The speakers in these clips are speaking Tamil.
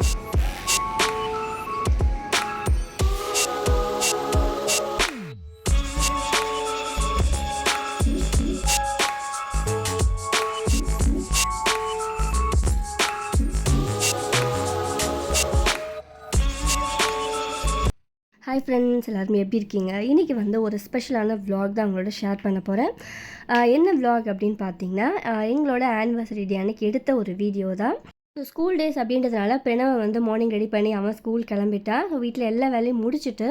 ஹாய் ஃப்ரெண்ட்ஸ், எல்லாருமே எப்படி இருக்கீங்க? இன்றைக்கி வந்து ஒரு ஸ்பெஷலான விலாக் தான் உங்களோட ஷேர் பண்ண போகிறேன். என்ன விலாக் அப்படின்னு பார்த்தீங்கன்னா, எங்களோட ஆனிவர்சரி டே அன்றைக்கி எடுத்த ஒரு வீடியோ தான். ஸோ ஸ்கூல் டேஸ் அப்படின்றதுனால பிரணவை வந்து மார்னிங் ரெடி பண்ணி அவன் ஸ்கூல் கிளம்பிட்டான். ஸோ வீட்டில் எல்லா வேலையும் முடிச்சுட்டு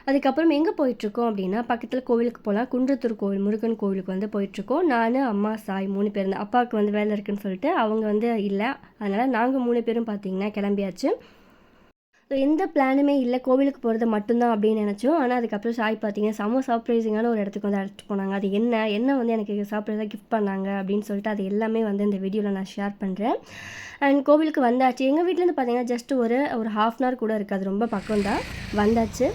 அதுக்கப்புறம் எங்கே போயிட்டுருக்கோம் அப்படின்னா, பக்கத்தில் கோவிலுக்கு போகலாம். குன்றத்தூர் கோவில், முருகன் கோவிலுக்கு வந்து போயிட்டுருக்கோம். நான், அம்மா, சாய் 3 பேர் தான். அப்பாவுக்கு வந்து வேலை இருக்குதுன்னு சொல்லிட்டு அவங்க வந்து இல்லை. அதனால் நாங்கள் 3 பேரும் பார்த்திங்கன்னா கிளம்பியாச்சு. ஸோ எந்த பிளானுமே இல்லை, கோவிலுக்கு போகிறது மட்டும்தான் அப்படின்னு நினச்சோம். ஆனால் அதுக்கப்புறம் சாய் பார்த்தீங்கன்னா செம்ம சர்ப்ரைசிங்கான ஒரு இடத்துக்கு வந்து அழைச்சிட்டு போனாங்க. அது என்ன வந்து எனக்கு சர்ப்ரைஸாக கிஃப்ட் பண்ணாங்க அப்படின்னு சொல்லிட்டு அது எல்லாமே வந்து இந்த வீடியோவில் நான் ஷேர் பண்ணுறேன். அண்ட் கோவிலுக்கு வந்தாச்சு. எங்கள் வீட்டிலேருந்து பார்த்தீங்கன்னா ஜஸ்ட் ஒரு 1/2 hour கூட இருக்காது, ரொம்ப பக்கம் தான். வந்தாச்சு.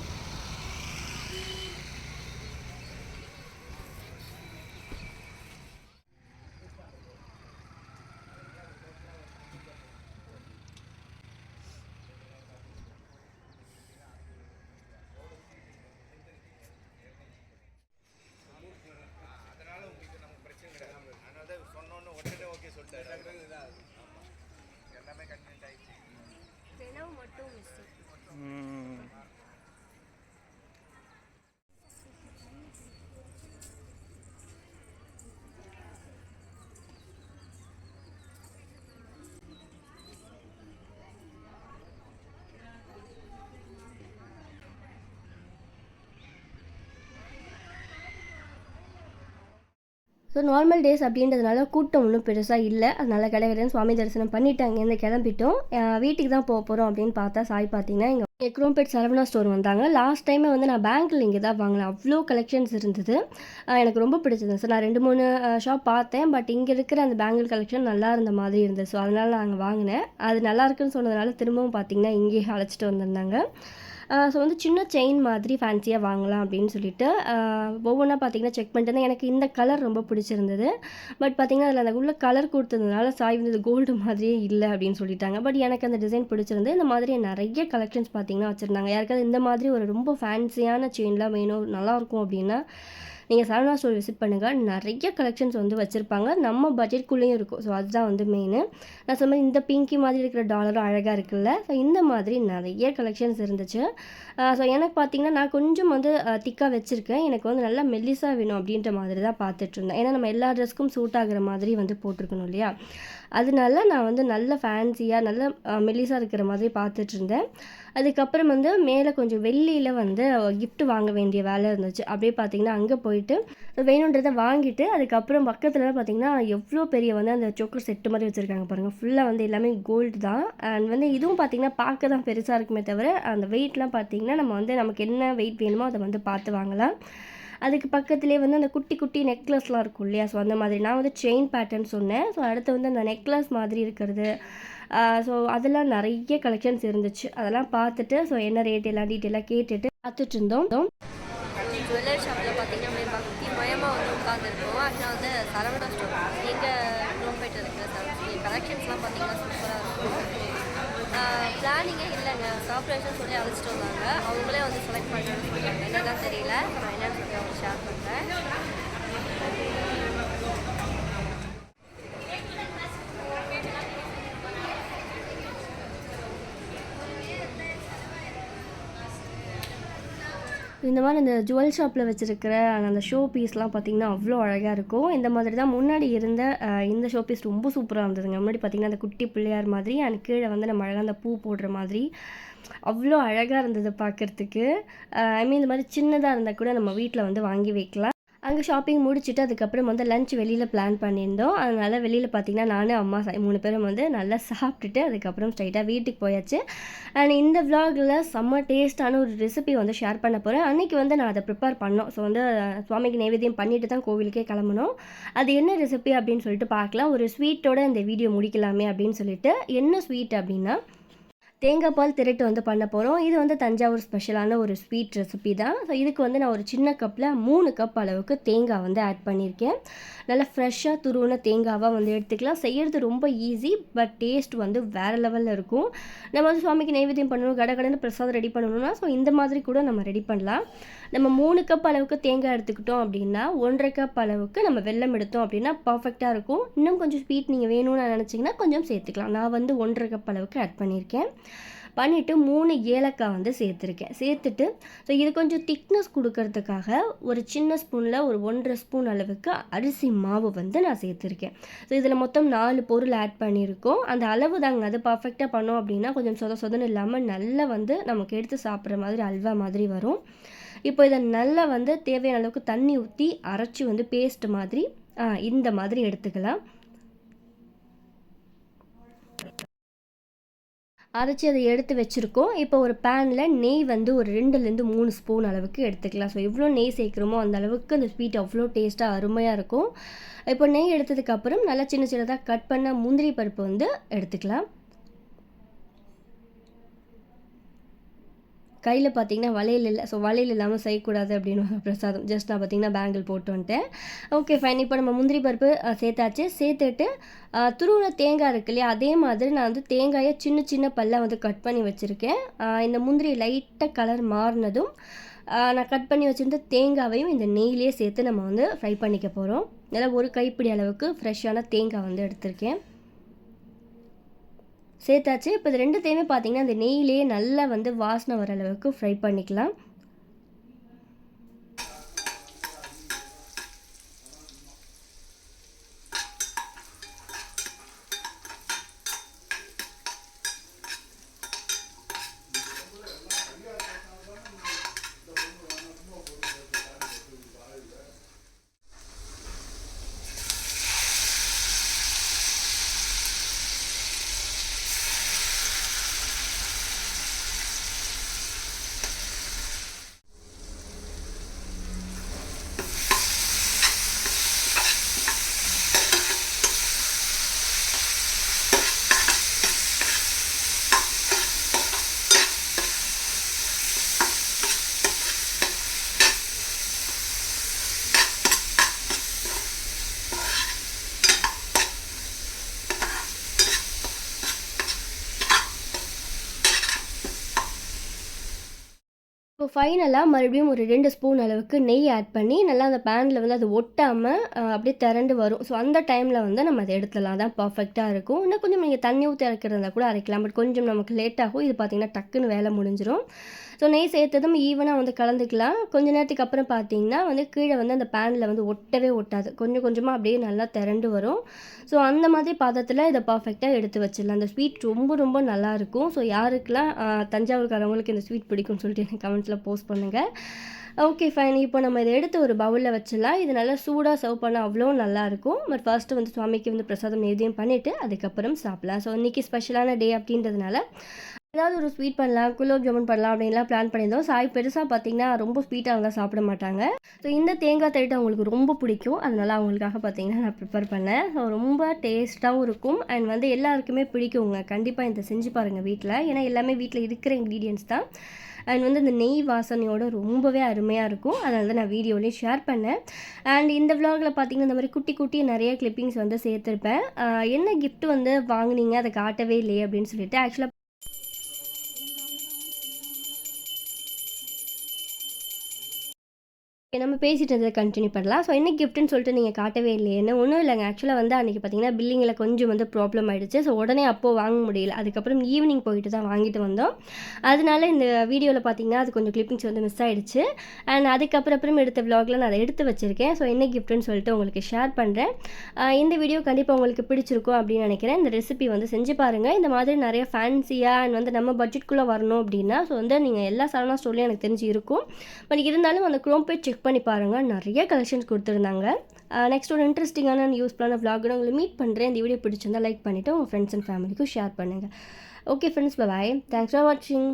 ஸோ நார்மல் டேஸ் அப்படின்றதுனால கூட்டம் ஒன்றும் பெருசாக இல்லை. அதனால் கடகடன்னு சுவாமி தரிசனம் பண்ணிவிட்டு அங்கேருந்து கிளம்பிட்டோம். வீட்டுக்கு தான் போகிறோம் அப்படின்னு பார்த்தா சாய் பார்த்தீங்கன்னா இங்கே குரோம்பேட் சரவணா ஸ்டோர் வந்தாங்க. லாஸ்ட் டைமே வந்து நான் பேங்கில் இங்கே தான் வாங்கினேன். அவ்வளோ கலெக்ஷன்ஸ் இருந்தது, எனக்கு ரொம்ப பிடிச்சிருந்தது. ஸோ நான் 2-3 ஷாப் பார்த்தேன். பட் இங்கே இருக்கிற அந்த பேங்கிள் கலெக்ஷன் நல்லா இருந்த மாதிரி இருந்தது. ஸோ அதனால் நாங்கள் வாங்கினேன். அது நல்லா இருக்குன்னு சொன்னதுனால திரும்பவும் பார்த்திங்கன்னா இங்கேயே அழைச்சிட்டு வந்திருந்தாங்க. ஸோ வந்து சின்ன செயின் மாதிரி ஃபேன்சியாக வாங்கலாம் அப்படின்னு சொல்லிட்டு ஒவ்வொன்றா பார்த்திங்கன்னா செக் பண்ணிட்டு எனக்கு இந்த கலர் ரொம்ப பிடிச்சிருந்தது. பட் பார்த்திங்கன்னா அதில் அந்த உள்ள கலர் கொடுத்ததுனால சாய் வந்து கோல்டு மாதிரியே இல்லை அப்படின்னு சொல்லிட்டாங்க. பட் எனக்கு அந்த டிசைன் பிடிச்சிருந்து. இந்த மாதிரி நிறைய கலெக்ஷன்ஸ் பார்த்திங்கன்னா வச்சுருந்தாங்க. யாருக்காவது இந்த மாதிரி ஒரு ரொம்ப ஃபேன்சியான செயின்லாம் வேணும், நல்லாயிருக்கும் அப்படின்னா நீங்கள் சரவணா ஸ்டோர் விசிட் பண்ணுங்கள். நிறைய கலெக்ஷன்ஸ் வந்து வச்சுருப்பாங்க, நம்ம பட்ஜெட்குள்ளேயும் இருக்கும். ஸோ அதுதான் வந்து மெயின். நான் சொன்ன இந்த பிங்கி மாதிரி இருக்கிற டாலரும் அழகாக இருக்குல்ல. ஸோ இந்த மாதிரி நிறைய கலெக்ஷன்ஸ் இருந்துச்சு. ஸோ எனக்கு பார்த்திங்கன்னா நான் கொஞ்சம் வந்து திக்காக வச்சுருக்கேன். எனக்கு வந்து நல்லா மெல்லிஸாக வேணும் அப்படின்ற மாதிரி தான் பார்த்துட்ருந்தேன். ஏன்னா நம்ம எல்லா ட்ரெஸ்க்கும் சூட் ஆகிற மாதிரி வந்து போட்டிருக்கணும் இல்லையா. அதனால நான் வந்து நல்ல ஃபேன்சியாக நல்ல மெல்லிஸாக இருக்கிற மாதிரி பார்த்துட்ருந்தேன். அதுக்கப்புறம் வந்து மேலே கொஞ்சம் வெள்ளியில் வந்து கிஃப்ட் வாங்க வேண்டிய வேலை இருந்துச்சு. அப்படியே பார்த்திங்கன்னா அங்கே போயிட்டு வேணுன்றதை வாங்கிட்டு அதுக்கப்புறம் பக்கத்தில் பார்த்திங்கன்னா எவ்வளோ பெரிய வந்து அந்த சாக்லேட் செட்டு மாதிரி வச்சுருக்காங்க பாருங்கள். ஃபுல்லாக வந்து எல்லாமே கோல்டு தான். அண்ட் வந்து இதுவும் பார்த்திங்கன்னா பார்க்க தான் பெருசாக இருக்குமே தவிர அந்த வெயிட்லாம் பார்த்திங்கன்னா நம்ம வந்து நமக்கு என்ன வெயிட் வேணுமோ அதை வந்து பார்த்து வாங்கலாம். அதுக்கு பக்கத்துலேயே வந்து அந்த குட்டி குட்டி நெக்லஸ்லாம் இருக்கும் இல்லையா. ஸோ அந்த மாதிரி நான் வந்து செயின் பேட்டர்ன் சொன்னேன். ஸோ அடுத்து வந்து அந்த நெக்லஸ் மாதிரி இருக்கிறது. ஸோ அதெல்லாம் நிறைய கலெக்ஷன்ஸ் இருந்துச்சு. அதெல்லாம் பார்த்துட்டு ஸோ என்ன ரேட் எல்லாம் டீட்டெயிலாக கேட்டுட்டு பார்த்துட்டு இருந்தோம். ஜுவல்லரி ஷாப்பில் பார்த்தீங்கன்னா அப்படியே பக்தி மயமாக வந்து உட்காந்துருக்கோம். ஆக்சுவலாக வந்து சரவணா ஸ்டோர் எங்கள் குரோம்பேட்டில் இருக்கிற கலெக்ஷன்ஸ்லாம் பார்த்தீங்கன்னா சூப்பராக இருக்கும். பிளானிங்கே இல்லைங்க, சர்ப்ரைஸ்னு சொல்லி அழைச்சிட்டு வந்தாங்க. அவங்களே வந்து செலக்ட் பண்ணுறேன்னு சொல்லிட்டாங்க. என்னதான் தெரியல, நான் என்னன்னு சொல்லி அவங்க ஷேர் பண்ணுறேன். இந்த மாதிரி இந்த ஜுவல் ஷாப்பில் வச்சுருக்கிற அந்த ஷோ பீஸ்லாம் பார்த்திங்கன்னா அவ்வளோ அழகாக இருக்கும். இந்த மாதிரி தான் முன்னாடி இருந்த இந்த ஷோ பீஸ் ரொம்ப சூப்பராக இருந்ததுங்க. முன்னாடி பார்த்திங்கன்னா அந்த குட்டி பிள்ளையார் மாதிரி அண்ட் கீழே வந்து நம்ம அழகாக அந்த பூ போடுற மாதிரி அவ்வளோ அழகாக இருந்தது பார்க்குறதுக்கு. ஐ மீன் இந்த மாதிரி சின்னதாக இருந்தால் கூட நம்ம வீட்டில் வந்து வாங்கி வைக்கலாம். அங்கே ஷாப்பிங் முடிச்சுட்டு அதுக்கப்புறம் வந்து லஞ்ச் வெளியில் பிளான் பண்ணியிருந்தோம். அதனால் வெளியில் பார்த்திங்கன்னா நான், அம்மா, 3 பேரும் வந்து நல்லா சாப்பிட்டுட்டு அதுக்கப்புறம் ஸ்ட்ரைட்டாக வீட்டுக்கு போயாச்சு. அண்ட் இந்த விலாகில் செம்ம டேஸ்ட்டான ஒரு ரெசிபி வந்து ஷேர் பண்ண போகிறேன். அன்றைக்கி வந்து நான் அதை ப்ரிப்பேர் பண்ணோம். ஸோ வந்து சுவாமிக்கு நைவேத்தியம் பண்ணிட்டு தான் கோவிலுக்கே கிளம்பணும். அது என்ன ரெசிபி அப்படின்னு சொல்லிட்டு பார்க்கலாம். ஒரு ஸ்வீட்டோட இந்த வீடியோ முடிக்கலாமே அப்படின்னு சொல்லிட்டு. என்ன ஸ்வீட் அப்படின்னா தேங்காய் பால் திரட்டு வந்து பண்ண போகிறோம். இது வந்து தஞ்சாவூர் ஸ்பெஷலான ஒரு ஸ்வீட் ரெசிபி தான். ஸோ இதுக்கு வந்து நான் ஒரு சின்ன கப்பில் 3 கப் அளவுக்கு தேங்காய் வந்து ஆட் பண்ணியிருக்கேன். நல்லா ஃப்ரெஷ்ஷாக துருவின தேங்காவாக வந்து எடுத்துக்கலாம். செய்கிறது ரொம்ப ஈஸி, பட் டேஸ்ட் வந்து வேறு லெவலில் இருக்கும். நம்ம வந்து சுவாமிக்கு நைவேத்தியம் பண்ணணும், கடகடன்னு பிரசாதம் ரெடி பண்ணணும்னா ஸோ இந்த மாதிரி கூட நம்ம ரெடி பண்ணலாம். நம்ம 3 கப் அளவுக்கு தேங்காய் எடுத்துக்கிட்டோம் அப்படின்னா 1.5 கப் அளவுக்கு நம்ம வெல்லம் எடுத்தோம் அப்படின்னா பர்ஃபெக்டாக இருக்கும். இன்னும் கொஞ்சம் ஸ்வீட் நீங்கள் வேணும்னு நினச்சிங்கன்னா கொஞ்சம் சேர்த்துக்கலாம். நான் வந்து 1.5 கப் அளவுக்கு ஆட் பண்ணியிருக்கேன். பண்ணிவிட்டு 3 ஏலக்காய் வந்து சேர்த்துட்டு ஸோ இது கொஞ்சம் திக்னஸ் கொடுக்கறதுக்காக ஒரு சின்ன ஸ்பூனில் ஒரு 1.5 ஸ்பூன் அளவுக்கு அரிசி மாவு வந்து நான் சேர்த்துருக்கேன். ஸோ இதில் மொத்தம் 4 பொருள் ஆட் பண்ணியிருக்கோம். அந்த அளவு தாங்க, அது பர்ஃபெக்டாக பண்ணோம் அப்படின்னா கொஞ்சம் சொதன்னு இல்லாமல் நல்லா வந்து நமக்கு எடுத்து சாப்பிட்ற மாதிரி அல்வா மாதிரி வரும். இப்போ இதை நல்லா வந்து தேவையான அளவுக்கு தண்ணி ஊற்றி அரைச்சி வந்து பேஸ்ட் மாதிரி இந்த மாதிரி எடுத்துக்கலாம். அரைச்சி அதை எடுத்து வச்சுருக்கோம். இப்போ ஒரு பேனில் நெய் வந்து ஒரு 2லேருந்து 3 ஸ்பூன் அளவுக்கு எடுத்துக்கலாம். ஸோ எவ்வளோ நெய் சேர்க்குறோமோ அந்த அளவுக்கு அந்த ஸ்வீட் அவ்வளோ டேஸ்ட்டாக அருமையாக இருக்கும். இப்போ நெய் எடுத்ததுக்கப்புறம் நல்லா சின்னதாக கட் பண்ண முந்திரி பருப்பு வந்து எடுத்துக்கலாம். கையில் பார்த்தீங்கன்னா வளையல் இல்லை, ஸோ வளையல் இல்லாமல் செய்யக்கூடாது அப்படின்னு பிரசாதம். ஜஸ்ட் நான் பார்த்தீங்கன்னா பேங்கிள் போட்டு வந்துட்டேன். Okay fine. இப்போ நம்ம முந்திரி பருப்பு சேர்த்தாச்சு. சேர்த்துட்டு துருவின தேங்காய் இருக்கு இல்லையா, அதே மாதிரி நான் வந்து தேங்காயை சின்ன பல்லாக வந்து கட் பண்ணி வச்சுருக்கேன். இந்த முந்திரி லைட்டாக கலர் மாறினதும் நான் கட் பண்ணி வச்சுருந்த தேங்காவையும் இந்த நெய்லேயே சேர்த்து நம்ம வந்து ஃப்ரை பண்ணிக்க போகிறோம். நல்லா ஒரு கைப்பிடி அளவுக்கு ஃப்ரெஷ்ஷான தேங்காய் வந்து எடுத்திருக்கேன். சேர்த்தாச்சு. இப்போ இது 2த்தையுமே பார்த்தீங்கன்னா அந்த நெய்யிலே நல்லா வந்து வாசனை வர அளவுக்கு ஃப்ரை பண்ணிக்கலாம். இப்போ ஃபைனலாக மறுபடியும் ஒரு 2 ஸ்பூன் அளவுக்கு நெய் ஆட் பண்ணி நல்லா அந்த பேனில் வந்து அது ஒட்டாமல் அப்படியே திரண்டு வரும். ஸோ அந்த டைமில் வந்து நம்ம அதை எடுத்துடலாம். அதான் பர்ஃபெக்டாக இருக்கும். இன்னும் கொஞ்சம் நீங்கள் தண்ணி ஊற்றி அரைக்கிறதா கூட அரைக்கலாம், பட் கொஞ்சம் நமக்கு லேட் ஆகும். இது பார்த்திங்கன்னா டக்குன்னு வேலை முடிஞ்சிடும். ஸோ நெய் சேர்த்ததும் ஈவனாக வந்து கலந்துக்கலாம். கொஞ்சம் நேரத்துக்கு அப்புறம் பார்த்திங்கன்னா வந்து கீழே வந்து அந்த பேனில் வந்து ஒட்டவே ஒட்டாது. கொஞ்சமாக அப்படியே நல்லா திரண்டு வரும். ஸோ அந்த மாதிரி பாத்திரத்தில் இதை பர்ஃபெக்டாக எடுத்து வச்சிடலாம். அந்த ஸ்வீட் ரொம்ப நல்லாயிருக்கும். ஸோ யாருக்கெல்லாம் தஞ்சாவூர்காரவங்களுக்கு இந்த ஸ்வீட் பிடிக்கும்னு சொல்லிட்டு எனக்கு கமெண்ட்ஸில் போஸ்ட் பண்ணுங்கள். Okay fine. இப்போ நம்ம இதை எடுத்து ஒரு பவுலில் வச்சிடலாம். இது நல்லா சூடாக சர்வ் பண்ணால் அவ்வளோ நல்லாயிருக்கும். பட் ஃபர்ஸ்ட்டு வந்து சுவாமிக்கு வந்து பிரசாதம் நைவேத்தியம் பண்ணிவிட்டு அதுக்கப்புறம் சாப்பிடலாம். ஸோ இன்றைக்கி ஸ்பெஷலான டே அப்படின்றதுனால ஏதாவது ஒரு ஸ்வீட் பண்ணலாம், குலோப் ஜாமுன் பண்ணலாம் அப்படின்லாம் பிளான் பண்ணியிருந்தோம். சாய் பெருசாக பார்த்தீங்கன்னா ரொம்ப ஸ்வீட்டாக அவங்க சாப்பிட மாட்டாங்க. ஸோ இந்த தேங்காய் திரட்டு அவங்களுக்கு ரொம்ப பிடிக்கும். அதனால் அவங்களுக்காக பார்த்தீங்கன்னா நான் ப்ரிப்பேர் பண்ணேன். ஸோ ரொம்ப டேஸ்ட்டாகவும் இருக்கும் அண்ட் வந்து எல்லாருக்குமே பிடிக்குங்க. கண்டிப்பாக இதை செஞ்சு பாருங்கள் வீட்டில். ஏன்னா எல்லாமே வீட்டில் இருக்கிற இன்க்ரீடியன்ஸ் தான். அண்ட் வந்து இந்த நெய் வாசனையோட ரொம்பவே அருமையாக இருக்கும். அதனால தான் நான் வீடியோலேயே ஷேர் பண்ணேன். அண்ட் இந்த விலாகில் பார்த்தீங்கன்னா இந்த மாதிரி குட்டி நிறைய கிளிப்பிங்ஸ் வந்து சேர்த்துருப்பேன். என்ன கிஃப்ட் வந்து வாங்கினீங்க அதை காட்டவே இல்லையே அப்படின்னு சொல்லிட்டு ஆக்சுவலாக நம்ம பேசிட்டு இருந்ததை கண்டினியூ பண்ணலாம். ஸோ என்ன கிஃப்ட்டுன்னு சொல்லிட்டு நீங்கள் காட்டவே இல்லையேன்னு. ஒன்றும் இல்லைங்க. ஆக்சுவலாக வந்து அன்றைக்கி பார்த்தீங்கன்னா பில்லிங்கில் கொஞ்சம் வந்து ப்ராப்ளம் ஆகிடுச்சு. ஸோ உடனே அப்போது வாங்க முடியல. அதுக்கப்புறம் ஈவினிங் போயிட்டு தான் வாங்கிட்டு வந்தோம். அதனால இந்த வீடியோவில் பார்த்தீங்கன்னா அது கொஞ்சம் கிளிப்பிங்ஸ் வந்து மிஸ் ஆகிடுச்சு. அண்ட் அதுக்கப்புறம் எடுத்த விலாகில் நான் அதை எடுத்து வச்சுருக்கேன். ஸோ என்ன கிஃப்ட்டுன்னு சொல்லிட்டு உங்களுக்கு ஷேர் பண்ணுறேன். இந்த வீடியோ கண்டிப்பாக உங்களுக்கு பிடிச்சிருக்கும் அப்படின்னு நினைக்கிறேன். இந்த ரெசிபி வந்து செஞ்சு பாருங்கள். இந்த மாதிரி நிறைய ஃபேன்சியாக அண்ட் வந்து நம்ம பட்ஜெட்குள்ளே வரணும் அப்படின்னா ஸோ வந்து நீங்கள் எல்லா சரவணா ஸ்டோர்லையும் எனக்கு தெரிஞ்சு இருக்கும். பட் இருந்தாலும் அந்த க்ரோம் பேஜ் செக் பண்ணி பாருங்கள். நிறைய கலெக்ஷன்ஸ் கொடுத்துருந்தாங்க. நெக்ஸ்ட் ஒரு இன்ட்ரெஸ்டிங்கான யூஸ்ஃபுல்லான விலாக் உங்களை மீட் பண்ணுறேன். இந்த வீடியோ பிடிச்சிருந்தால் லைக் பண்ணிவிட்டு உங்கள் ஃப்ரெண்ட்ஸ் அண்ட் ஃபேமிலிக்கும் ஷேர் பண்ணுங்கள். Okay friends, bye. Thanks for வாட்சிங்.